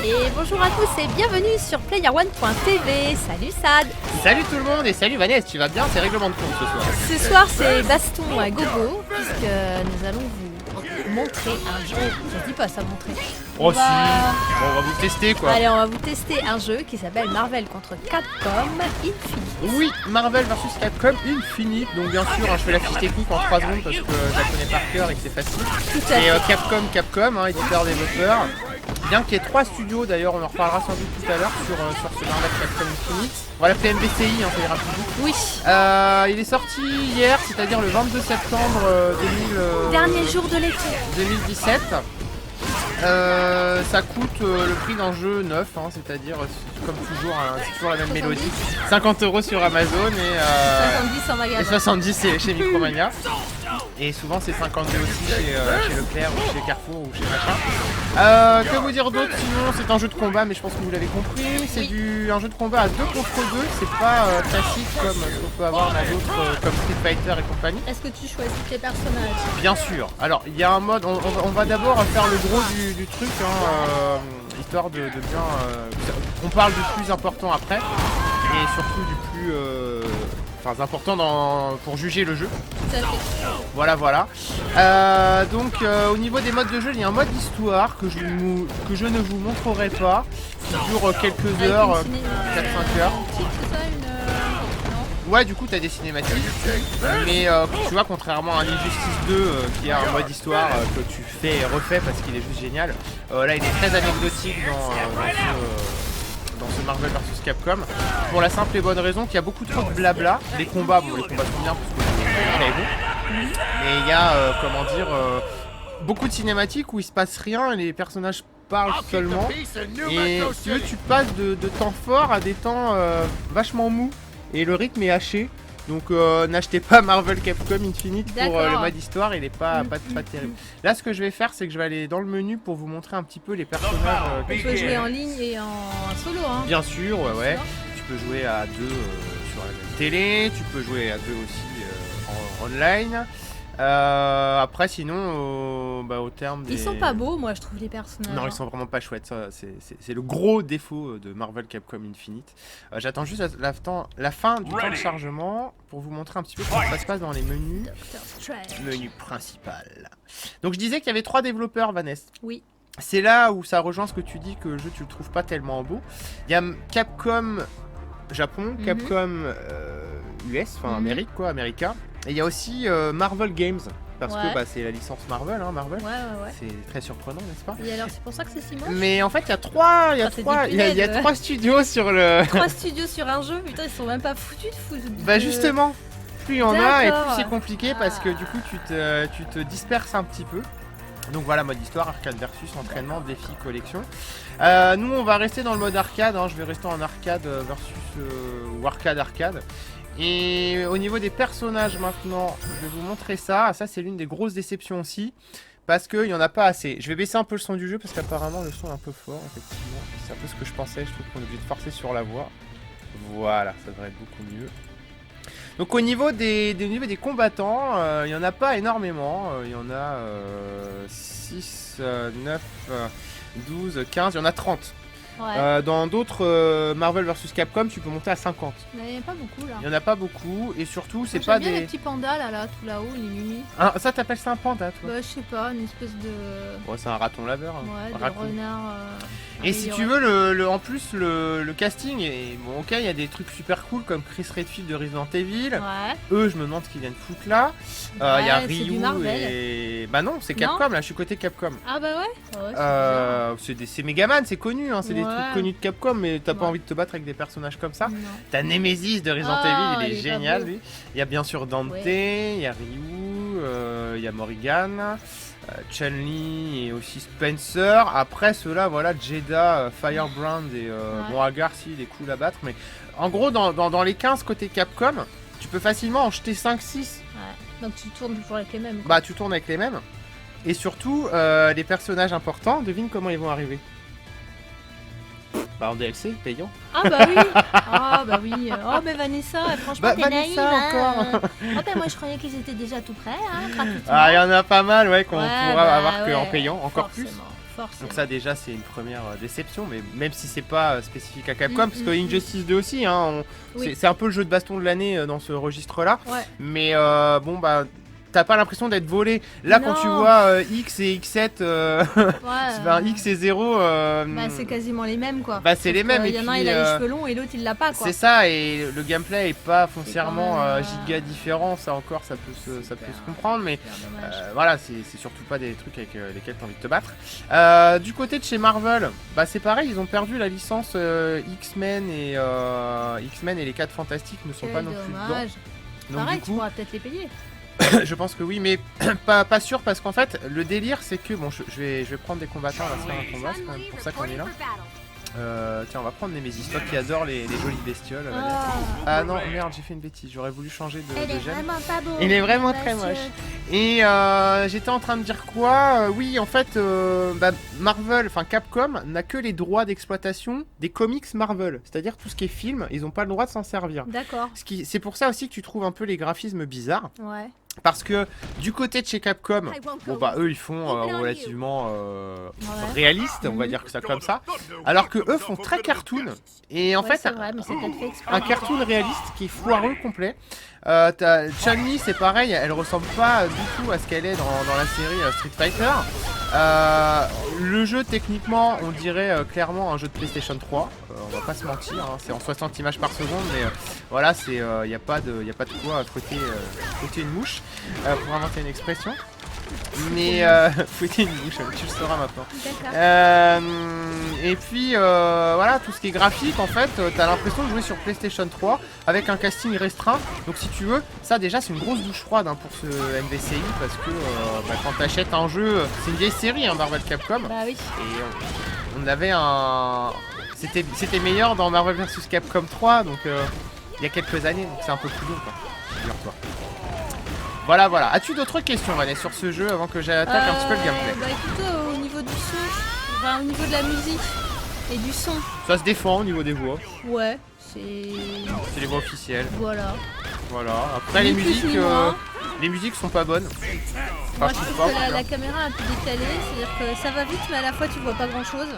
Et bonjour à tous et bienvenue sur PlayerOne.tv. Salut Sad. Salut tout le monde et salut Vanessa, tu vas bien? C'est règlement de compte ce soir. Ce soir c'est baston à gogo puisque nous allons vous montrer un jeu. Ça se dit pas ça montrer. Oh si, on va vous tester quoi. Allez, on va vous tester un jeu qui s'appelle Marvel contre Capcom Infinite. Oui, Marvel vs Capcom Infinite. Donc bien sûr, je fais la fiche technique en 3 secondes parce que je la connais par cœur et que c'est facile. Tout à fait. Capcom, éditeur développeur. Bien qu'il y ait 3 studios, d'ailleurs on en reparlera sans doute tout à l'heure sur ce Marvel Capcom Infinite. Voilà, PMBCI, ça ira plus vite. Oui. Il est sorti hier, c'est-à-dire le 22 septembre 2000, Dernier jour de l'été. 2017. Ça coûte le prix d'un jeu neuf, c'est-à-dire comme toujours, c'est toujours la même 70. mélodie. 50 € sur Amazon et 70 en magasin. 70 chez Micromania. Et souvent c'est 52 aussi chez Leclerc ou chez Carrefour ou chez machin. Que vous dire d'autre sinon? C'est un jeu de combat, mais je pense que vous l'avez compris. C'est un jeu de combat à 2 contre 2. C'est pas classique comme ce qu'on peut avoir dans d'autres comme Street Fighter et compagnie. Est-ce que tu choisis tes personnages? Bien sûr. Alors il y a un mode, on va d'abord faire le gros du truc, histoire de bien... on parle du plus important après, et surtout du plus... important pour juger le jeu. Tout à fait. Voilà. Au niveau des modes de jeu, il y a un mode histoire que je ne vous montrerai pas, qui dure quelques heures, 4-5 heures. Ouais, du coup t'as des cinématiques, mais tu vois, contrairement à Injustice 2 qui a un mode histoire que tu fais et refais parce qu'il est juste génial, là il est très anecdotique dans ce Marvel vs Capcom, pour la simple et bonne raison qu'il y a beaucoup trop de blabla. Les combats sont bien parce que c'est très bon, mais il y a beaucoup de cinématiques où il se passe rien et les personnages parlent seulement, et si tu veux, tu passes de temps forts à des temps vachement mous. Et le rythme est haché, donc n'achetez pas Marvel Capcom Infinite pour le mode histoire, il est pas terrible. Là, ce que je vais faire, c'est que je vais aller dans le menu pour vous montrer un petit peu les personnages. Tu peux jouer en ligne et en solo, hein. Bien sûr, ouais. Tu peux jouer à 2 sur la même télé, tu peux jouer à 2 aussi en online. Après, sinon, au terme des... Ils sont pas beaux, moi, je trouve, les personnages. Non, ils sont vraiment pas chouettes. C'est le gros défaut de Marvel Capcom Infinite. J'attends juste la fin du temps de chargement pour vous montrer un petit peu comment ça se passe dans les menus. Menu principal. Donc, je disais qu'il y avait 3 développeurs, Vanessa. Oui. C'est là où ça rejoint ce que tu dis, que le jeu, tu le trouves pas tellement beau. Il y a Capcom Japon, Capcom US, Amérique, America. Et il y a aussi Marvel Games, parce que c'est la licence Marvel, Marvel. Ouais. C'est très surprenant, n'est-ce pas? Et alors, c'est pour ça que c'est si moche? Mais en fait, il y a 3 studios sur le... 3 studios sur un jeu, putain, ils sont même pas foutus de foutre. Bah justement, plus il y en a et plus c'est compliqué, parce que du coup, tu te disperses un petit peu. Donc voilà, mode histoire, arcade versus entraînement, défi, collection. Nous, on va rester dans le mode arcade, je vais rester en arcade versus ou arcade. Et au niveau des personnages maintenant, je vais vous montrer ça. Ça, c'est l'une des grosses déceptions aussi, parce qu'il n'y en a pas assez. Je vais baisser un peu le son du jeu parce qu'apparemment le son est un peu fort, effectivement. C'est un peu ce que je pensais, je trouve qu'on est obligé de forcer sur la voix. Voilà, ça devrait être beaucoup mieux. Donc au niveau des combattants, il n'y en a pas énormément. Il y en a 6, 9, 12, 15, il y en a 30. Ouais. Dans d'autres Marvel vs Capcom, tu peux monter à 50. Il n'y en a pas beaucoup là. Il n'y en a pas beaucoup, et surtout, c'est Moi, pas j'aime bien des... les petits pandas là, tout là-haut, les mimi. Ah, ça t'appelles ça un panda, toi? Bah, je sais pas, une espèce de. Ouais, c'est un raton laveur. Ouais, de Raccoon. renard. Et si tu veux, en plus, le casting, et bon, ok, il y a des trucs super cool comme Chris Redfield de Resident Evil. Ouais. Eux, je me demande ce qu'ils viennent foutre là. Il y a Ryu et... Bah non, c'est Capcom, là, je suis côté Capcom. Ah bah ouais, c'est Megaman, c'est connu, c'est des trucs connus de Capcom, mais t'as pas envie de te battre avec des personnages comme ça. T'as Nemesis de Resident Evil, il est génial, lui. Il y a bien sûr Dante, il y a Ryu, il y a Morrigan, Chun-Li et aussi Spencer. Après ceux-là, voilà, Jedha, Firebrand et Hagar, si, il est cool à battre. Mais en gros, dans les 15 côté Capcom, tu peux facilement en jeter 5-6. Ouais. Donc tu tournes toujours avec les mêmes. Bah, tu tournes avec les mêmes. Et surtout, les personnages importants, devine comment ils vont arriver. Bah en DLC, payant. Ah bah oui. Ah bah oui. Oh mais Vanessa, franchement t'es naïve, encore. Oh bah moi je croyais qu'ils étaient déjà tout prêts, gratuitement. Ah, il y en a pas mal, qu'on Ouais, pourra avoir que en payant, encore forcément, forcément. Donc ça déjà c'est une première déception, mais même si c'est pas spécifique à Capcom, parce que Injustice 2 aussi, hein, Oui. c'est un peu le jeu de baston de l'année dans ce registre-là. Ouais. Mais bon bah t'as pas l'impression d'être volé. Là quand tu Non. vois X et X7, Ouais, X et 0, bah, c'est quasiment les mêmes quoi. bah, c'est les mêmes. Il y en a un puis, il a les cheveux longs et l'autre il l'a pas quoi. c'est ça, et le gameplay est pas foncièrement quand même, giga différent, ça encore ça peut se comprendre, mais C'est dommage. voilà, c'est surtout pas des trucs avec lesquels t'as envie de te battre. Du côté de chez Marvel, bah c'est pareil, ils ont perdu la licence X-Men et les 4 Fantastiques ne sont Quel pas non plus dedans. dommage. Donc Pareil, du tu coup, pourras peut-être les payer. je pense que oui, mais pas sûr parce qu'en fait, le délire c'est que bon, je vais prendre des combattants, on va se faire un combat, c'est quand même pour ça qu'on est là. Tiens, on va prendre Nemesis, toi qui adore les jolies bestioles. Ah non, merde, j'ai fait une bêtise, j'aurais voulu changer de Il est gemme. vraiment pas beau. Il est vraiment très moche. Et j'étais en train de dire quoi oui, en fait, bah, Marvel, enfin Capcom, n'a que les droits d'exploitation des comics Marvel. C'est-à-dire tout ce qui est film, ils n'ont pas le droit de s'en servir. D'accord. C'est pour ça aussi que tu trouves un peu les graphismes bizarres. Ouais. Parce que du côté de chez Capcom, bon bah eux ils font relativement réaliste, on va dire que ça comme ça. Alors que eux font très cartoon. Et en fait, c'est vrai, mais c'est peut-être fait exprès. un cartoon réaliste qui est foireux complet. Chun-Li c'est pareil, elle ressemble pas du tout à ce qu'elle est dans la série Street Fighter. Le jeu techniquement on dirait clairement un jeu de PlayStation 3, on va pas se mentir, hein, c'est en 60 images par seconde, mais voilà, c'est y a pas de quoi fouetter une mouche pour inventer une expression. Mais fouetter une mouche, tu le sauras maintenant. D'accord. Et puis voilà, tout ce qui est graphique en fait, t'as l'impression de jouer sur PlayStation 3 avec un casting restreint. Donc si tu veux, ça déjà c'est une grosse douche froide hein, pour ce MVCI parce que bah, quand t'achètes un jeu, c'est une vieille série hein, Marvel Capcom. Bah oui. Et on avait un... C'était meilleur dans Marvel vs Capcom 3, donc il y a quelques années, donc c'est un peu plus long quoi. Figure-toi. Voilà, voilà. As-tu d'autres questions, Vanessa, sur ce jeu avant que j'attaque un petit peu le gameplay? Bah écoute, au niveau du son, enfin, au niveau de la musique et du son, Ça se défend au niveau des voix. ouais, c'est... C'est les voix officielles. Voilà. Voilà. Après, Ni plus ni moins. les musiques sont pas bonnes. Moi Enfin, je je trouve trouve que pas. la caméra est un peu décalée, c'est-à-dire que ça va vite mais à la fois tu vois pas grand-chose.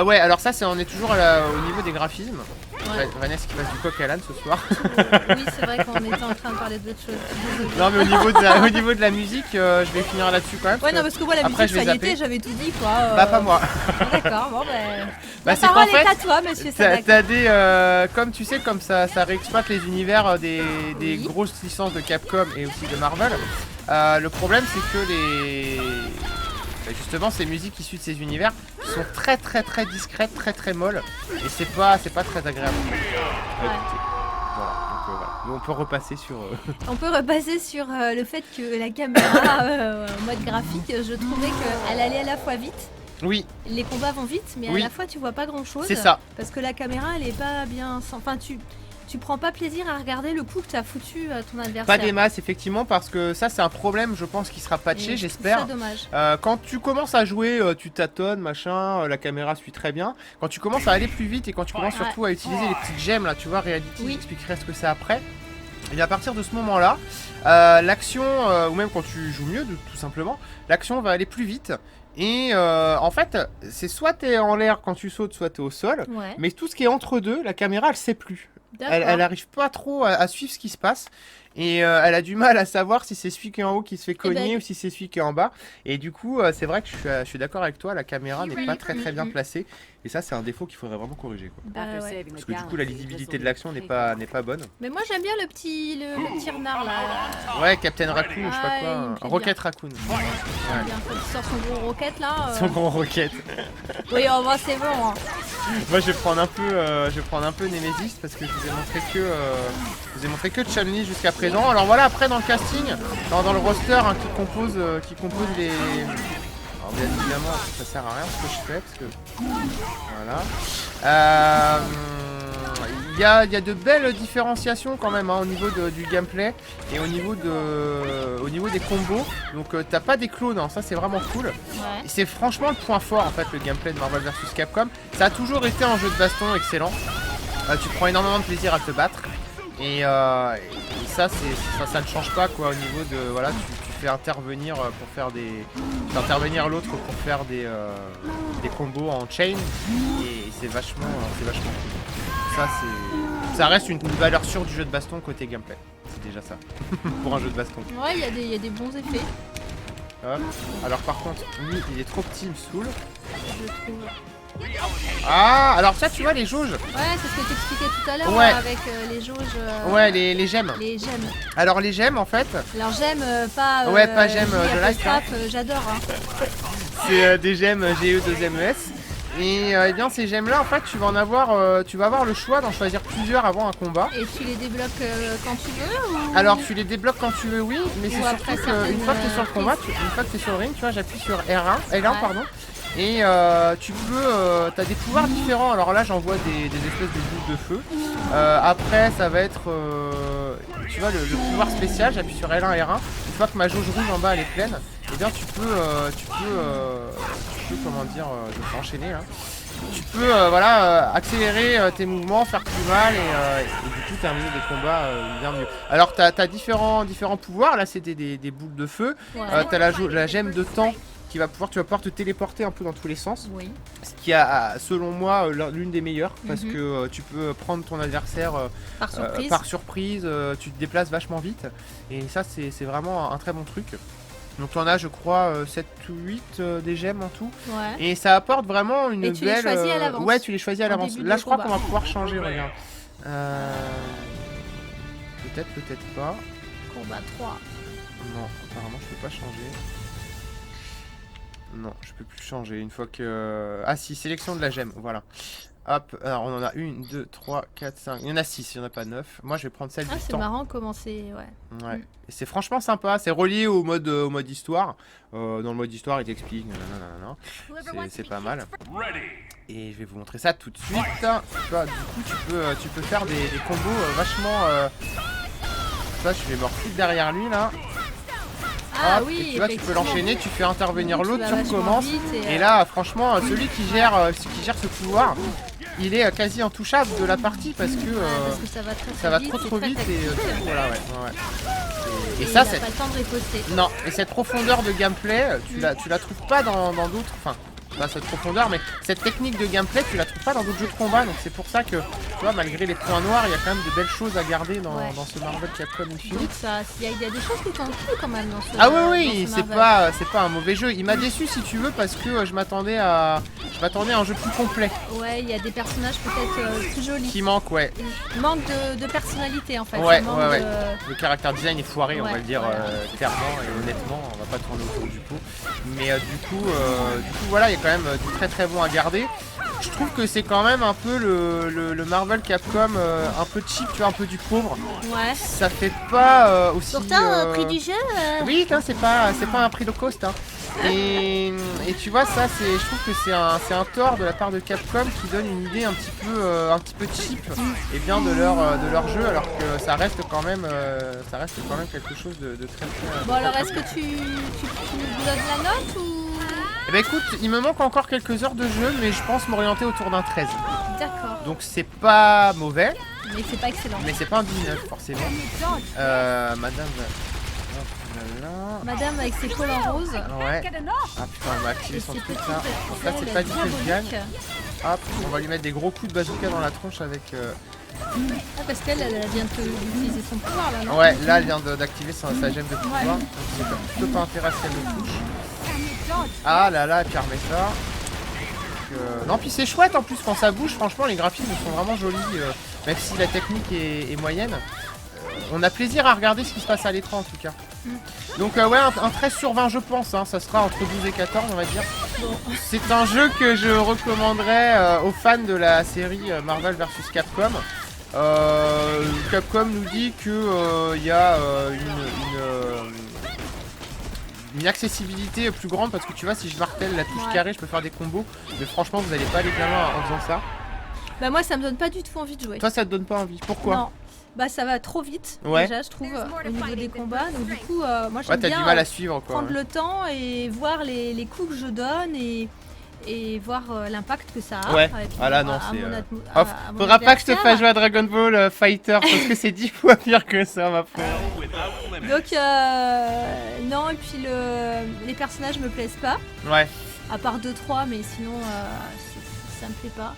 Ouais, alors ça, on est toujours au niveau des graphismes. Ouais. Vanessa qui passe du coq à l'âne ce soir. Oui, c'est vrai qu'on était en train de parler d'autres choses. Désolée. Non, mais au niveau de la musique, je vais finir là-dessus quand même. Ouais, non, parce que moi, la après, musique, je vais ça y zapper. était, j'avais tout dit, quoi. Bah, pas moi. D'accord, bon, ben. Bah, La c'est qu'en parole est fait, à toi, monsieur Sadak. t'as des. Comme tu sais, comme ça réexploite les univers des Oui. grosses licences de Capcom et aussi de Marvel. Le problème, c'est que justement, ces musiques issues de ces univers sont très discrètes, très molles. Et c'est pas très agréable. Ouais. Voilà, donc voilà. Mais on peut repasser sur. On peut repasser sur le fait que la caméra, en mode graphique, je trouvais qu'elle allait à la fois vite. Oui, Les combats vont vite, mais Oui. à la fois, tu vois pas grand-chose. c'est ça. Parce que la caméra, elle est pas bien. Enfin, tu prends pas plaisir à regarder le coup que t'as foutu à ton adversaire. Pas des masses, effectivement, parce que ça, c'est un problème, je pense, qui sera Et patché, je trouve j'espère. ça dommage. Quand tu commences à jouer, tu tâtonnes, machin, la caméra suit très bien. Quand tu commences à aller plus vite et quand tu commences surtout à utiliser les petites gemmes, là, tu vois, Reality, Oui. j'expliquerai ce que c'est après. Et à partir de ce moment-là, l'action, ou même quand tu joues mieux, tout simplement, l'action va aller plus vite. Et en fait, c'est soit t'es en l'air quand tu sautes, soit t'es au sol. Ouais. Mais tout ce qui est entre deux, la caméra, elle sait plus. Elle D'accord. arrive pas trop à suivre ce qui se passe. Et elle a du mal à savoir si c'est celui qui est en haut qui se fait cogner ben- ou si c'est celui qui est en bas. Et du coup, c'est vrai que je suis d'accord avec toi, la caméra n'est pas très bien placée. Et ça, c'est un défaut qu'il faudrait vraiment corriger, quoi. Bah, ouais. Parce que du coup, la lisibilité de l'action n'est pas bonne. Mais moi, j'aime bien le petit renard là. Ouais, Captain Raccoon, je sais Ah, pas il me quoi. plaît Rocket Raccoon. J'aime bien quand il sort son gros roquette là. Son gros Rocket. Oui, en vrai, c'est bon. Hein. Moi, je vais prendre un peu Nemesis parce que je vous ai montré que Chun-Li jusqu'à présent. Alors voilà, après dans le casting, dans le roster hein, qui compose les. Alors bien évidemment, ça sert à rien ce que je fais parce que voilà. Il y a de belles différenciations quand même hein, au niveau du gameplay et au niveau des combos. Donc t'as pas des clones, hein, ça c'est vraiment cool. Ouais. Et c'est franchement le point fort en fait le gameplay de Marvel vs Capcom. Ça a toujours été un jeu de baston excellent. Tu prends énormément de plaisir à te battre. Et ça ne change pas quoi au niveau de voilà tu fais intervenir pour faire des... Tu fais intervenir l'autre pour faire des combos en chain. Et c'est vachement cool. Ça, ça reste une valeur sûre du jeu de baston côté gameplay. C'est déjà ça. Pour un jeu de baston. Ouais, il y a des bons effets. Hop. Alors par contre, lui, il est trop petit, il me saoule. Je trouve. Ah, alors ça, tu vois, les jauges. Ouais, c'est ce que t'expliquais tout à l'heure Ouais. avec les jauges. Ouais, les gemmes. Les gemmes. Alors les gemmes, en fait, Alors j'aime pas. Ouais, pas gemmes J de life, hein. J'adore. Hein. c'est des gemmes GE2MES. Et eh bien ces gemmes là en fait tu vas en avoir tu vas avoir le choix d'en choisir plusieurs avant un combat. Et tu les débloques quand tu veux ou... Alors tu les débloques quand tu veux, oui, mais c'est après surtout qu'une fois que tu es sur le combat, une fois que tu es sur le ring, tu vois, j'appuie sur L1 pardon. Et tu peux, t'as des pouvoirs différents. Alors là, j'envoie des espèces de boules de feu. Après, ça va être, tu vois, le pouvoir spécial. J'appuie sur L1 R1. Une fois que ma jauge rouge en bas elle est pleine, et bien tu peux comment dire, je vais enchaîner là. Tu peux, voilà, accélérer tes mouvements, faire plus mal et du coup terminer des combats bien mieux. Alors t'as différents pouvoirs. Là, c'était des boules de feu. Ouais. T'as la gemme de temps. Tu vas pouvoir te téléporter un peu dans tous les sens. Oui. Ce qui a, selon moi, l'une des meilleures. Parce que tu peux prendre ton adversaire par surprise. Tu te déplaces vachement vite. Et ça, c'est vraiment un très bon truc. Donc on a, je crois, 7 ou 8 des gemmes en tout. Ouais. Et ça apporte vraiment une belle... Et tu les choisis à l'avance. Ouais, tu les choisis à l'avance. Là, je crois qu'on va pouvoir changer, regarde. Peut-être pas. Combat 3. Non, apparemment, je peux pas changer. Non, je peux plus changer une fois que... Ah si, sélection de la gemme, voilà. Hop, alors on en a 1, 2, 3, 4, 5. Il y en a 6, il n'y en a pas 9. Moi je vais prendre celle du temps. C'est marrant comment c'est... Ouais. Et c'est franchement sympa, c'est relié au mode histoire. Dans le mode histoire, il t'explique. C'est pas mal. Et je vais vous montrer ça tout de suite. Tu vois, du coup tu peux faire des combos vachement... Ça, je vais me refouler derrière lui là. Ah hop, oui, et tu vois, tu peux l'enchaîner, tu fais intervenir l'autre, tu recommences. Et là, franchement, celui qui gère ce pouvoir, il est quasi intouchable de la partie parce que, ça va trop vite et voilà, ouais. Et ça, c'est... pas le temps de riposter. Non, et cette profondeur de gameplay, tu la trouves pas dans d'autres. Enfin, pas cette profondeur, mais cette technique de gameplay, tu la trouves pas dans d'autres jeux de combat. Donc c'est pour ça que, tu vois, malgré les points noirs, il y a quand même de belles choses à garder dans ce Marvel Capcom Infinite. Donc il y a des choses qui t'ont plu quand même dans ce Ah oui, c'est pas un mauvais jeu. Il m'a déçu si tu veux parce que je m'attendais à un jeu plus complet. Ouais, il y a des personnages peut-être plus jolis. Qui manque, ouais. Il manque de personnalité en fait. Ouais. Le caractère design est foiré, on va le dire clairement et honnêtement, on va pas tourner autour du pot. Mais du coup, voilà, il y a quand même du très très bon à garder. Je trouve que c'est quand même un peu le Marvel Capcom un peu cheap, tu vois, un peu du pauvre. Ouais. Ça fait pas aussi... Pourtant, prix du jeu... Oui, c'est pas un prix low cost. Hein. Et tu vois, ça, je trouve que c'est un tort de la part de Capcom qui donne une idée un petit peu cheap et bien de leur jeu, alors que ça reste quand même quelque chose de très très... Bon alors, est-ce que tu nous donnes la note ou... Eh ben écoute, il me manque encore quelques heures de jeu, mais je pense m'orienter autour d'un 13. D'accord. Donc c'est pas mauvais. Mais c'est pas excellent. Mais c'est pas un 19 forcément. Madame... Madame avec ses collants roses. Ouais. Ah putain, on va activer son truc là. Donc là c'est pas du tout le gagne. Hop, on va lui mettre des gros coups de bazooka dans la tronche avec... Ah parce qu'elle vient d'utiliser son pouvoir là, non? Ouais, là elle vient d'activer sa gemme de pouvoir. Donc c'est plutôt pas intéressant qu'elle le touche. Ah là là, et puis elle remet ça. Non, puis c'est chouette en plus quand ça bouge, franchement les graphismes sont vraiment jolis, même si la technique est moyenne. On a plaisir à regarder ce qui se passe à l'écran en tout cas. Donc ouais, un 13 sur 20 je pense, hein, ça sera entre 12 et 14 on va dire. C'est un jeu que je recommanderais aux fans de la série Marvel vs Capcom. Capcom nous dit que y a une accessibilité plus grande parce que tu vois, si je martèle la touche carrée je peux faire des combos, mais franchement vous allez pas aller bien loin en faisant ça. Bah moi ça me donne pas du tout envie de jouer. Toi ça te donne pas envie, pourquoi? Non. Bah ça va trop vite déjà je trouve au niveau des combats, donc du coup moi j'aime bien du mal à suivre, quoi, prendre le temps et voir les coups que je donne et et voir l'impact que ça a. Ouais, avec voilà, mon- non, à c'est. mon atmo- Oh, à mon faudra pas que je te adversaire. fasse jouer à Dragon Ball Fighter parce que c'est 10 fois pire que ça, ma frère. Donc non, et puis les personnages me plaisent pas, Ouais, à part 2-3, mais sinon ça me plaît pas.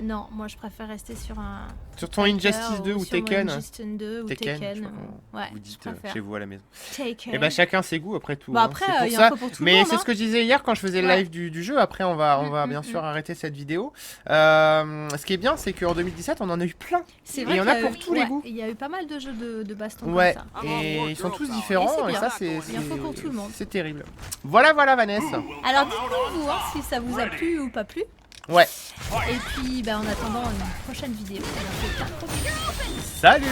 Non, moi je préfère rester sur un sur ton Injustice 2 ou sur mon Tekken. Injustice 2 ou Tekken, Tekken. je sais pas comment Ouais, vous je dites préfère. chez vous à la maison. Tekken. Et bah chacun ses goûts après tout. Bah hein. après, C'est pour il y en ça. faut pour tout le Mais monde. c'est ce que je disais hier quand je faisais le Ouais. live du jeu. Après, on va bien sûr arrêter cette vidéo. Ce qui est bien, c'est qu'en 2017, on en a eu plein. C'est Et vrai il y en qu'il a pour tous les goûts. Il y a eu pas mal de jeux de baston Ouais, comme ça. et ils sont tous Et différents. c'est Et bien. ça, c'est. Il y en faut pour tout le monde. C'est terrible. Voilà, Vanessa. Alors dites-nous vous si ça vous a plu ou pas plu. Ouais. Et puis bah, en attendant une prochaine vidéo. On en fait plein de gros bisous. Salut.